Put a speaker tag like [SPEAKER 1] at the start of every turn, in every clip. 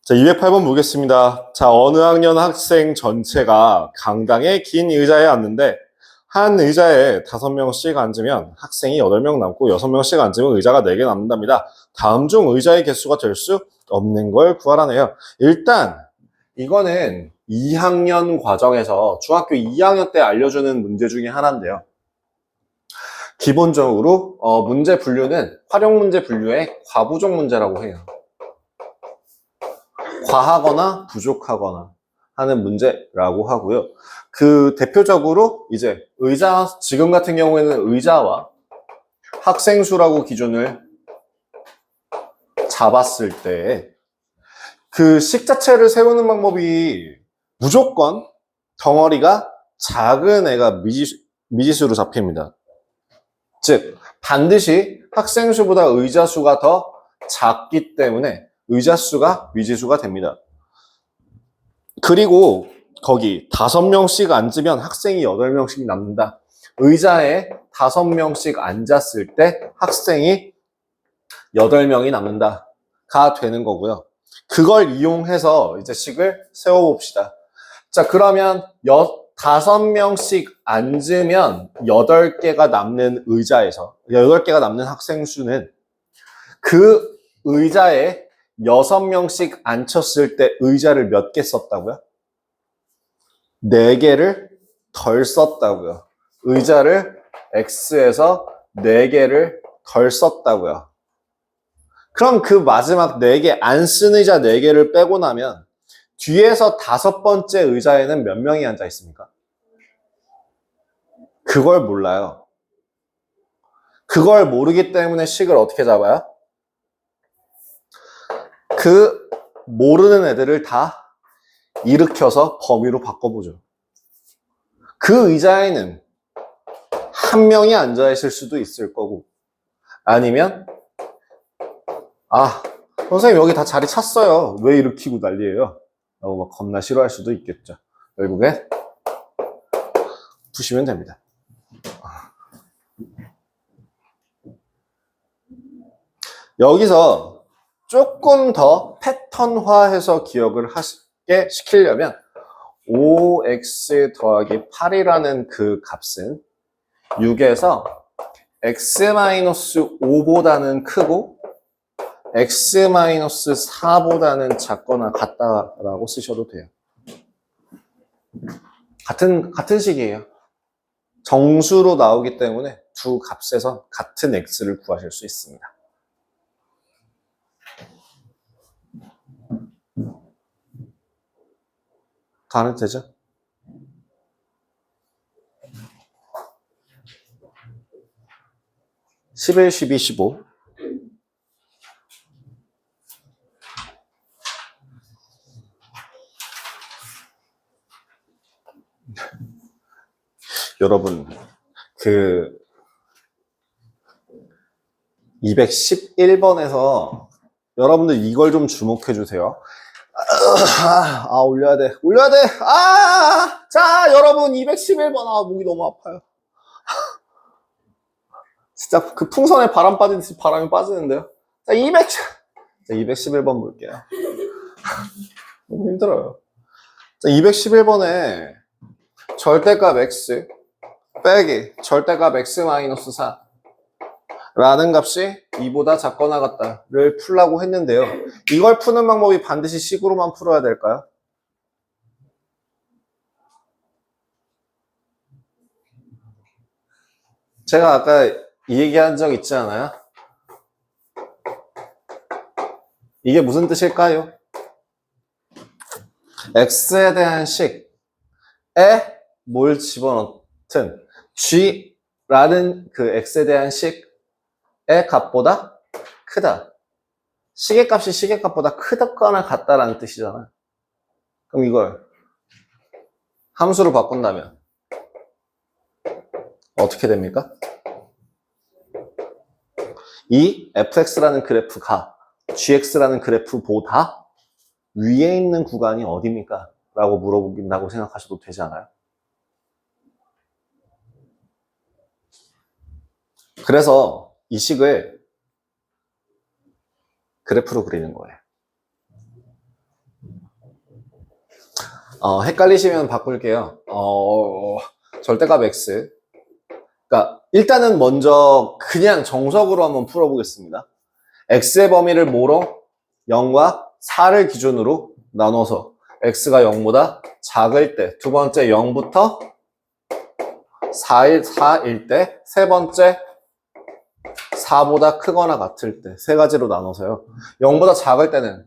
[SPEAKER 1] 자, 208번 보겠습니다. 자, 어느 학년 학생 전체가 강당에 긴 의자에 앉는데 한 의자에 5명씩 앉으면 학생이 8명 남고 6명씩 앉으면 의자가 4개 남는답니다. 다음 중 의자의 개수가 될 수 없는 걸 구하라네요. 일단 이거는 2학년 과정에서 중학교 2학년 때 알려주는 문제 중에 하나인데요. 기본적으로 문제 분류는 활용 문제 분류의 과부족 문제라고 해요. 과하거나 부족하거나 하는 문제라고 하고요. 그 대표적으로 이제 의자, 지금 같은 경우에는 의자와 학생 수라고 기준을 잡았을 때 그 식 자체를 세우는 방법이 무조건 덩어리가 작은 애가 미지수로 잡힙니다. 즉 반드시 학생 수보다 의자 수가 더 작기 때문에 의자 수가 미지수가 됩니다. 그리고 거기 5명씩 앉으면 학생이 8명씩 남는다. 의자에 5명씩 앉았을 때 학생이 8명이 남는다가 되는 거고요. 그걸 이용해서 이제 식을 세워봅시다. 자, 그러면 5명씩 앉으면 8개가 남는 의자에서 8개가 남는 학생 수는 그 의자에 6명씩 앉혔을 때 의자를 몇 개 썼다고요? 4개를 덜 썼다고요. 의자를 X에서 4개를 덜 썼다고요. 그럼 그 마지막 4개, 안 쓴 의자 4개를 빼고 나면 뒤에서 5번째 의자에는 몇 명이 앉아 있습니까? 그걸 몰라요. 그걸 모르기 때문에 식을 어떻게 잡아요? 그 모르는 애들을 다 일으켜서 범위로 바꿔보죠. 그 의자에는 한 명이 앉아 있을 수도 있을 거고, 아니면 선생님 여기 다 자리 찼어요. 왜 일으키고 난리예요? 라고 막 겁나 싫어할 수도 있겠죠. 결국에 푸시면 됩니다. 여기서 조금 더 패턴화해서 기억을 하게 시키려면 5x 더하기 8이라는 그 값은 6에서 x-5보다는 크고 x-4보다는 작거나 같다라고 쓰셔도 돼요. 같은 식이에요. 정수로 나오기 때문에 두 값에서 같은 x를 구하실 수 있습니다. 다 하면 되죠? (11, 12, 15) 여러분 211번에서 여러분들 이걸 좀 주목해 주세요. 올려야 돼. 자, 여러분 211번. 목이 너무 아파요. 진짜 그 풍선에 바람 빠지듯이 바람이 빠지는데요. 자, 211번 볼게요. 너무 힘들어요. 자, 211번에 절대값 x 빼기 절대값 x-4 라는 값이 2보다 작거나 같다를 풀라고 했는데요. 이걸 푸는 방법이 반드시 식으로만 풀어야 될까요? 제가 아까 이 얘기한 적 있지 않아요? 이게 무슨 뜻일까요? x에 대한 식에 뭘 집어넣든 g라는 그 x에 대한 식의 값보다 크다. 식의 값이 식의 값보다 크거나 같다라는 뜻이잖아요. 그럼 이걸 함수로 바꾼다면 어떻게 됩니까? 이 fx라는 그래프가 gx라는 그래프보다 위에 있는 구간이 어디입니까? 라고 물어보긴다고 생각하셔도 되지 않아요? 그래서 이 식을 그래프로 그리는 거예요. 헷갈리시면 바꿀게요. 절대값 x. 그러니까 일단은 먼저 그냥 정석으로 한번 풀어보겠습니다. x의 범위를 뭐로? 0과 4를 기준으로 나눠서 x가 0보다 작을 때, 두 번째 0부터 4일 때, 세 번째 4보다 크거나 같을 때, 세 가지로 나눠서요. 0보다 작을 때는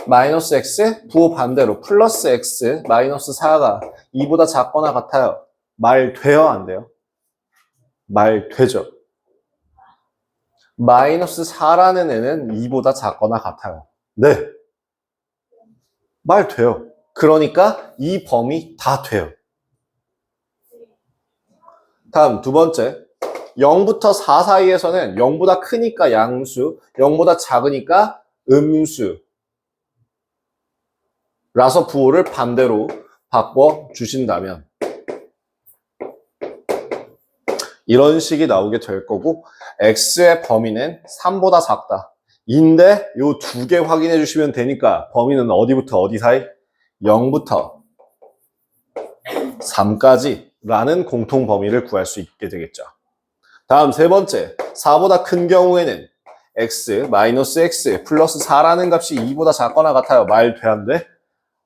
[SPEAKER 1] 마이너스 x, 부호 반대로 플러스 x, 마이너스 4가 2보다 작거나 같아요. 말 돼요, 안 돼요? 말 되죠. 마이너스 4라는 애는 2보다 작거나 같아요. 네. 말 돼요. 그러니까 이 범위 다 돼요. 다음 두 번째. 0부터 4 사이에서는 0보다 크니까 양수, 0보다 작으니까 음수. 라서 부호를 반대로 바꿔 주신다면 이런 식이 나오게 될 거고 x의 범위는 3보다 작다. 인데 요 두 개 확인해 주시면 되니까 범위는 어디부터 어디 사이? 0부터 3까지 라는 공통 범위를 구할 수 있게 되겠죠. 다음 세 번째, 4보다 큰 경우에는 x, 마이너스 x, 플러스 4라는 값이 2보다 작거나 같아요. 말 돼, 안 돼?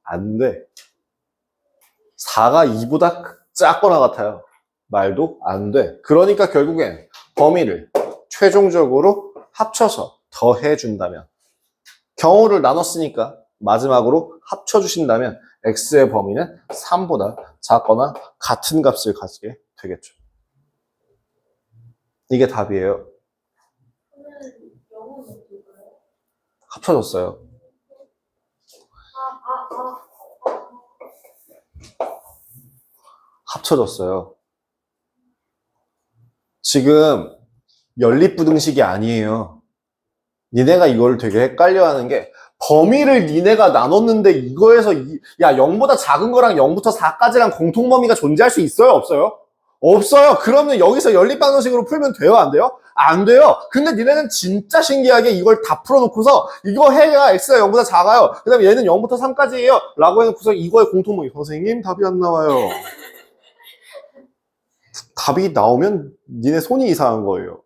[SPEAKER 1] 안 돼. 4가 2보다 작거나 같아요. 말도 안 돼. 그러니까 결국엔 범위를 최종적으로 합쳐서 더해준다면 경우를 나눴으니까 마지막으로 합쳐주신다면 x의 범위는 3보다 작거나 같은 값을 가지게 되겠죠. 이게 답이에요. 합쳐졌어요. 합쳐졌어요. 지금 연립부등식이 아니에요. 니네가 이걸 되게 헷갈려하는 게 범위를 니네가 나눴는데 이거에서 야 0보다 작은 거랑 0부터 4까지랑 공통범위가 존재할 수 있어요? 없어요? 없어요. 그러면 여기서 연립방정식으로 풀면 돼요? 안 돼요? 안 돼요. 근데 니네는 진짜 신기하게 이걸 다 풀어놓고서 이거 해야 x가 0보다 작아요. 그 다음에 얘는 0부터 3까지예요 라고 해놓고서 이거의 공통범위 선생님 답이 안 나와요. 답이 나오면 니네 손이 이상한 거예요.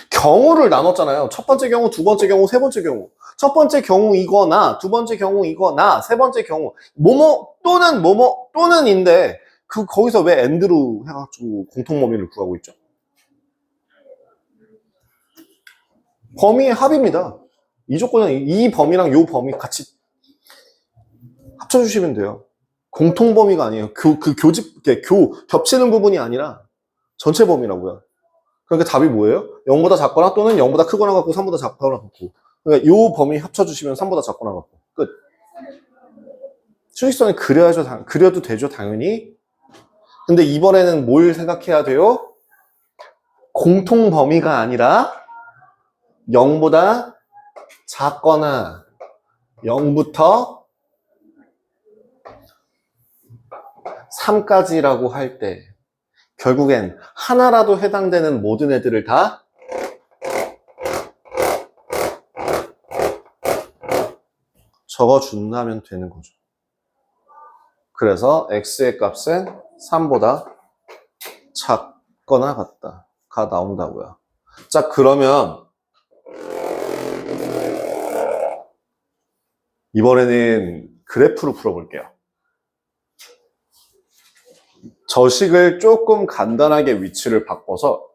[SPEAKER 1] 경우를 나눴잖아요. 첫 번째 경우, 두 번째 경우, 세 번째 경우. 첫 번째 경우 이거나, 두 번째 경우 이거나, 세 번째 경우 뭐뭐 또는 뭐뭐 또는인데 거기서 왜 and로 해가지고 공통범위를 구하고 있죠? 범위의 합입니다. 이 조건은 이 범위랑 이 범위 같이 합쳐주시면 돼요. 공통범위가 아니에요. 겹치는 부분이 아니라 전체 범위라고요. 그러니까 답이 뭐예요? 0보다 작거나 또는 0보다 크거나 같고 3보다 작거나 같고. 그러니까 이 범위 합쳐주시면 3보다 작거나 같고. 끝. 수직선을 그려도 되죠, 당연히. 근데 이번에는 뭘 생각해야 돼요? 공통 범위가 아니라 0보다 작거나 0부터 3까지라고 할 때 결국엔 하나라도 해당되는 모든 애들을 다 적어준다면 되는 거죠. 그래서 x의 값은 3보다 작거나 같다가 나온다고요. 자, 그러면 이번에는 그래프로 풀어볼게요. 저식을 조금 간단하게 위치를 바꿔서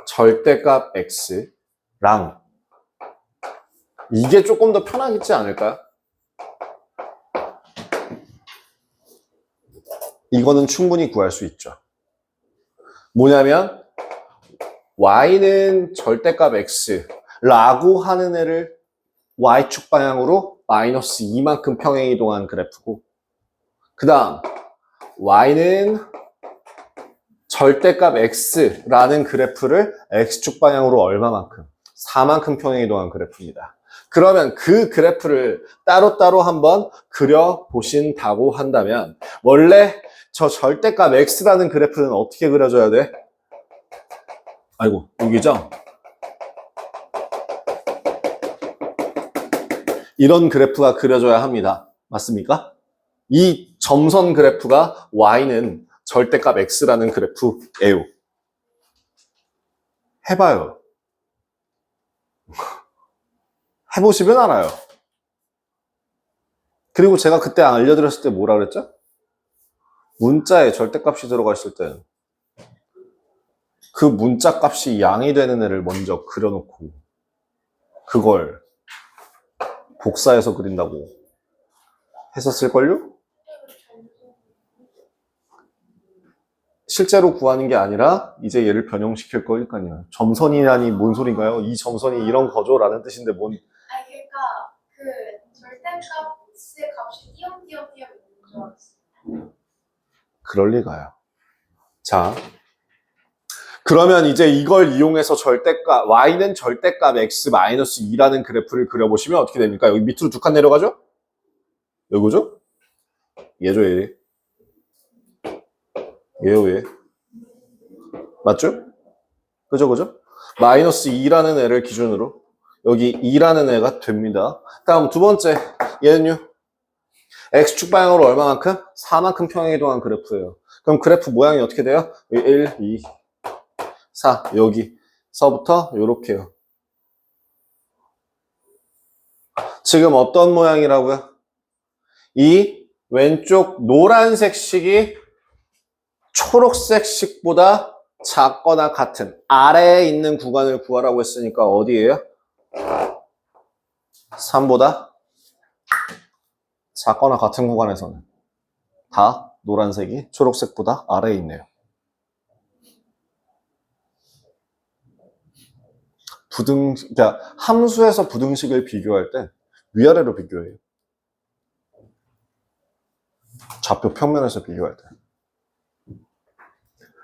[SPEAKER 1] 절대값 x랑 이게 조금 더 편하겠지 않을까요? 이거는 충분히 구할 수 있죠. 뭐냐면 y는 절대값 x라고 하는 애를 y축 방향으로 마이너스 2만큼 평행 이동한 그래프고 그 다음 y는 절대값 x라는 그래프를 x축 방향으로 얼마만큼? 4만큼 평행 이동한 그래프입니다. 그러면 그 그래프를 따로따로 한번 그려보신다고 한다면 원래 저 절대값 x라는 그래프는 어떻게 그려줘야 돼? 아이고, 여기죠? 이런 그래프가 그려져야 합니다. 맞습니까? 이 점선 그래프가 y는 절대값 x라는 그래프예요. 해봐요. 해보시면 알아요. 그리고 제가 그때 알려드렸을 때 뭐라 그랬죠? 문자에 절대값이 들어가 있을 때 그 문자 값이 양이 되는 애를 먼저 그려놓고 그걸 복사해서 그린다고 했었을걸요? 실제로 구하는 게 아니라 이제 얘를 변형시킬 거니까요. 점선이라니 뭔 소린가요? 이 점선이 이런 거죠? 라는 뜻인데 뭔.
[SPEAKER 2] 아니 그러니까 그 절대값의 값이 띄엄띄엄 있는 줄 알았어.
[SPEAKER 1] 그럴 리가요. 자, 그러면 이제 이걸 이용해서 절대값 y는 절대값 x-2라는 그래프를 그려보시면 어떻게 됩니까? 여기 밑으로 두 칸 내려가죠? 여기죠? 얘죠, 얘. 얘요, 얘. 맞죠? 그죠? 마이너스 2라는 애를 기준으로 여기 2라는 애가 됩니다. 다음 두 번째, 얘는요. x축 방향으로 얼마만큼? 4만큼 평행이동한 그래프예요. 그럼 그래프 모양이 어떻게 돼요? 1, 2, 4 여기서부터 요렇게요. 지금 어떤 모양이라고요? 이 왼쪽 노란색 식이 초록색 식보다 작거나 같은 아래에 있는 구간을 구하라고 했으니까 어디예요? 3보다 작거나 같은 구간에서는 다 노란색이 초록색보다 아래에 있네요. 그러니까 함수에서 부등식을 비교할 때 위아래로 비교해요. 좌표 평면에서 비교할 때.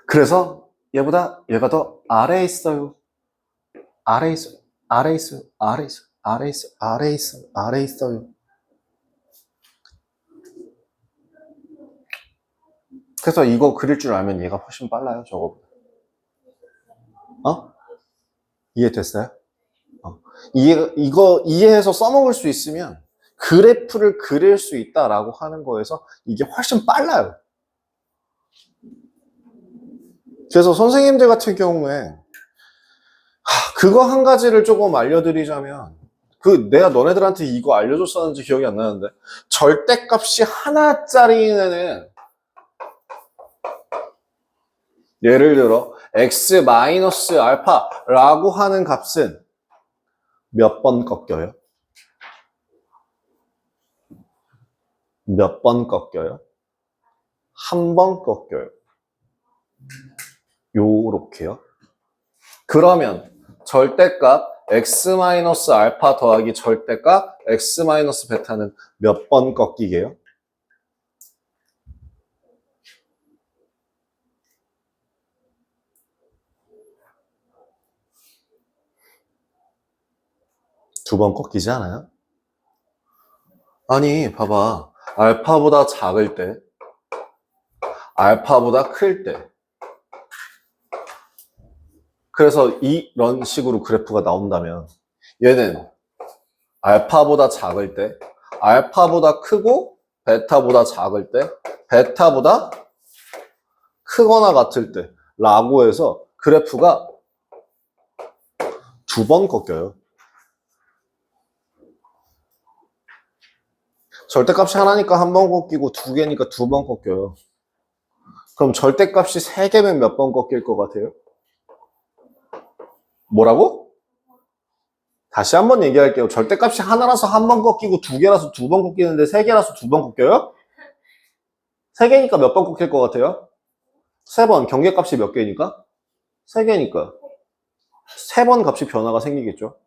[SPEAKER 1] 그래서 얘보다 얘가 더 아래에 있어요. 아래에 있어요. 아래에 있어요. 아래에 있어요. 아래에 있어요. 아래에 있어요. 아래에 있어요. 그래서 이거 그릴 줄 알면 얘가 훨씬 빨라요, 저거보다. 이해됐어요? 이거 이해해서 써먹을 수 있으면 그래프를 그릴 수 있다라고 하는 거에서 이게 훨씬 빨라요. 그래서 선생님들 같은 경우에 그거 한 가지를 조금 알려드리자면 내가 너네들한테 이거 알려줬었는지 기억이 안 나는데 절대값이 하나짜리인 애는 예를 들어 x-알파라고 하는 값은 몇 번 꺾여요? 몇 번 꺾여요? 한 번 꺾여요. 요렇게요. 그러면 절대값 x-알파 더하기 절대값 x-베타는 몇 번 꺾이게요? 두 번 꺾이지 않아요? 아니, 봐봐. 알파보다 작을 때, 알파보다 클 때. 그래서 이런 식으로 그래프가 나온다면 얘는 알파보다 작을 때, 알파보다 크고 베타보다 작을 때, 베타보다 크거나 같을 때 라고 해서 그래프가 두 번 꺾여요. 절대값이 하나니까 한 번 꺾이고 두 개니까 두 번 꺾여요. 그럼 절대값이 세 개면 몇 번 꺾일 것 같아요? 뭐라고? 다시 한번 얘기할게요. 절대값이 하나라서 한 번 꺾이고 두 개라서 두 번 꺾이는데 세 개라서 두 번 꺾여요? 세 개니까 몇 번 꺾일 것 같아요? 세 번. 경계값이 몇 개니까? 세 개니까. 세 번 값이 변화가 생기겠죠.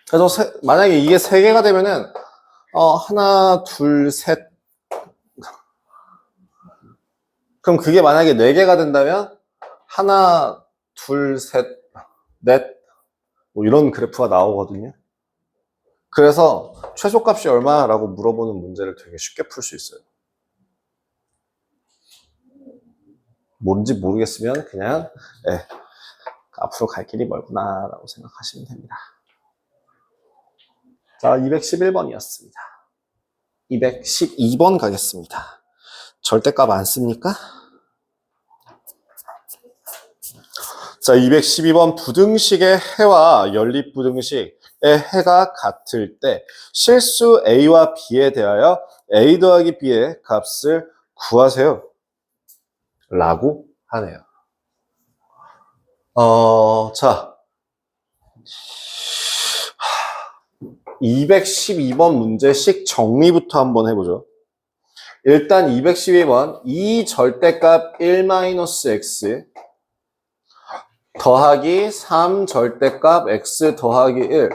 [SPEAKER 1] 그래서 만약에 이게 세 개가 되면은 하나, 둘, 셋. 그럼 그게 만약에 네 개가 된다면 하나, 둘, 셋, 넷. 뭐 이런 그래프가 나오거든요. 그래서 최소값이 얼마라고 물어보는 문제를 되게 쉽게 풀 수 있어요. 뭔지 모르겠으면 그냥 앞으로 갈 길이 멀구나 라고 생각하시면 됩니다. 자, 211번이었습니다. 212번 가겠습니다. 절대값 안 씁니까? 자, 212번 부등식의 해와 연립부등식의 해가 같을 때 실수 a와 b에 대하여 a 더하기 b의 값을 구하세요. 라고 하네요. 자, 212번 문제식 정리부터 한번 해보죠. 일단 212번 이 절대값 1-x 더하기 3 절대값 x 더하기 1.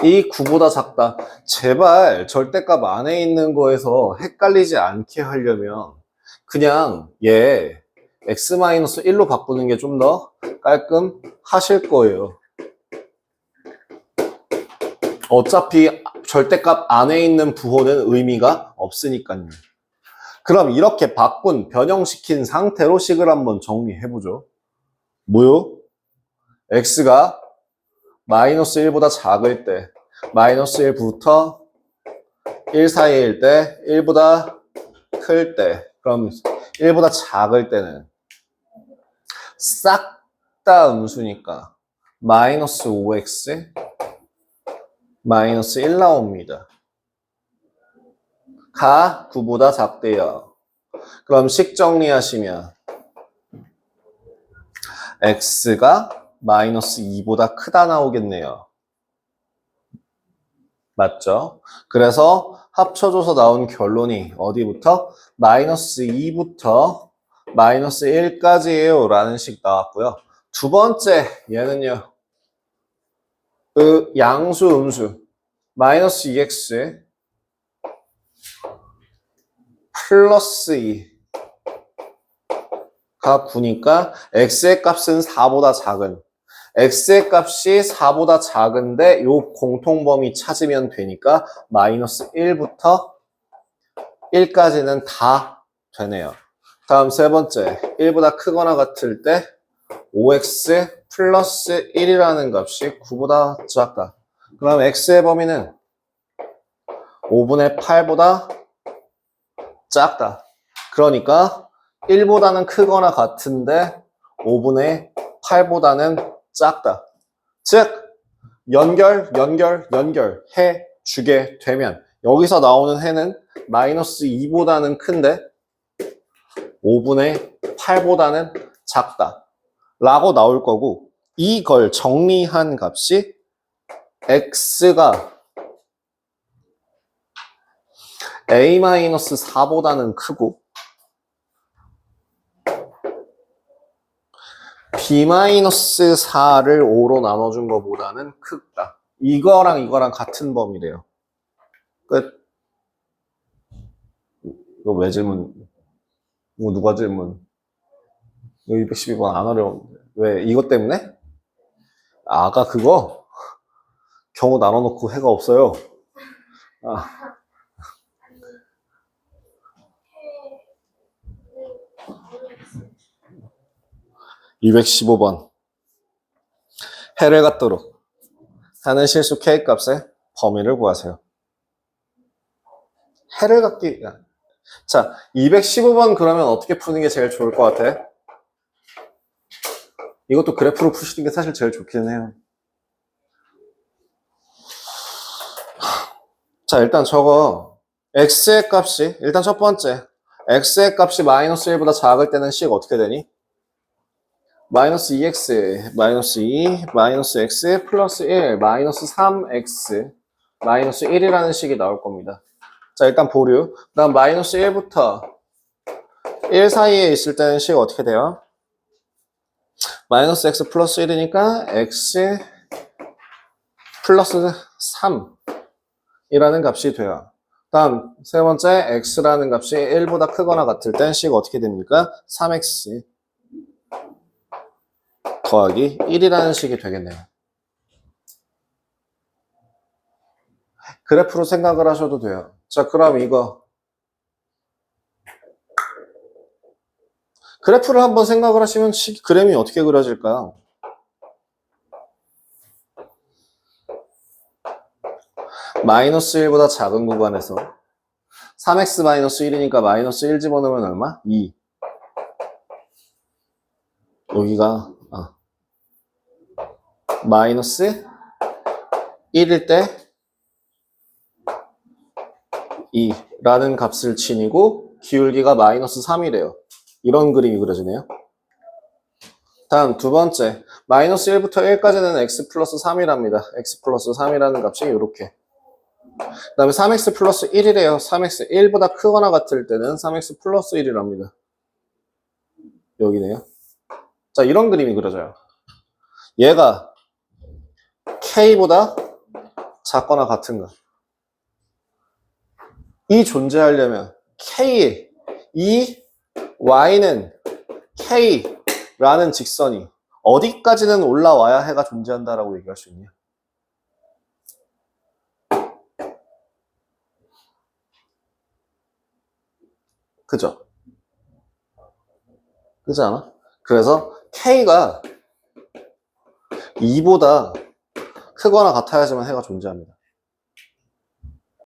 [SPEAKER 1] 이 9보다 작다. 제발 절대값 안에 있는 거에서 헷갈리지 않게 하려면 그냥 얘 x-1로 바꾸는 게 좀 더 깔끔하실 거예요. 어차피 절대값 안에 있는 부호는 의미가 없으니까요. 그럼 이렇게 바꾼, 변형시킨 상태로 식을 한번 정리해보죠. 뭐요? x가 -1보다 작을 때, -1부터 1 사이일 때, 1보다 클 때, 그럼 1보다 작을 때는 싹 다 음수니까 -5x, -1 나옵니다. 가 9보다 작대요. 그럼 식 정리하시면 x가 -2보다 크다 나오겠네요. 맞죠? 그래서 합쳐줘서 나온 결론이 어디부터? -2부터 -1까지예요 라는 식 나왔고요. 두 번째 얘는요. 양수 음수 -2x 플러스 2가 9니까 x의 값은 4보다 작은 x의 값이 4보다 작은데 요 공통범위 찾으면 되니까 -1부터 1까지는 다 되네요. 다음 세 번째 1보다 크거나 같을 때 5x 플러스 1이라는 값이 9보다 작다. 그럼 x의 범위는 5분의 8보다 작다. 그러니까 1보다는 크거나 같은데 5분의 8보다는 작다. 즉 연결해 주게 되면 여기서 나오는 해는 -2보다는 큰데 5분의 8보다는 작다 라고 나올 거고, 이걸 정리한 값이 x가 a-4보다는 크고 b-4를 5로 나눠준 것보다는 크다. 이거랑 같은 범위래요. 끝. 이거 왜 질문? 이거 누가 질문? 이거 212번 안 어려운데. 왜? 이것 때문에? 아까 그거? 경우 나눠놓고 해가 없어요. 아. 215번 해를 갖도록 하는 실수 k 값의 범위를 구하세요. 해를 갖기. 자, 215번 그러면 어떻게 푸는 게 제일 좋을 것 같아? 이것도 그래프로 푸시는 게 사실 제일 좋기는 해요. 자, 일단 저거 x의 값이, 일단 첫 번째 x의 값이 -1보다 작을 때는 식 어떻게 되니? -2x, -2, -x, 플러스 1, -3x, -1이라는 식이 나올 겁니다. 자, 일단 보류. 그 다음 -1부터 1 사이에 있을 때는 식 어떻게 돼요? -x 플러스 1이니까 x 플러스 3이라는 값이 돼요. 다음 세 번째 x라는 값이 1보다 크거나 같을 땐 식 어떻게 됩니까? 3x 더하기 1이라는 식이 되겠네요. 그래프로 생각을 하셔도 돼요. 자, 그럼 이거 그래프를 한번 생각을 하시면 그램이 어떻게 그려질까요? 마이너스 1보다 작은 구간에서 3x 마이너스 1이니까 마이너스 1 집어넣으면 얼마? 2. 여기가 마이너스 1일 때 2라는 값을 치니고 기울기가 마이너스 3이래요. 이런 그림이 그려지네요. 다음 두 번째, 마이너스 1부터 1까지는 x 플러스 3이랍니다. x 플러스 3이라는 값이 이렇게. 그 다음에 3x 플러스 1이래요. 3x 1보다 크거나 같을 때는 3x 플러스 1이랍니다. 여기네요. 자, 이런 그림이 그려져요. 얘가 k보다 작거나 같은가. 이 존재하려면 k, 이 y는 k라는 직선이 어디까지는 올라와야 해가 존재한다라고 얘기할 수 있냐? 그죠? 그렇지 않아? 그래서 k가 2보다 크거나 같아야지만 해가 존재합니다.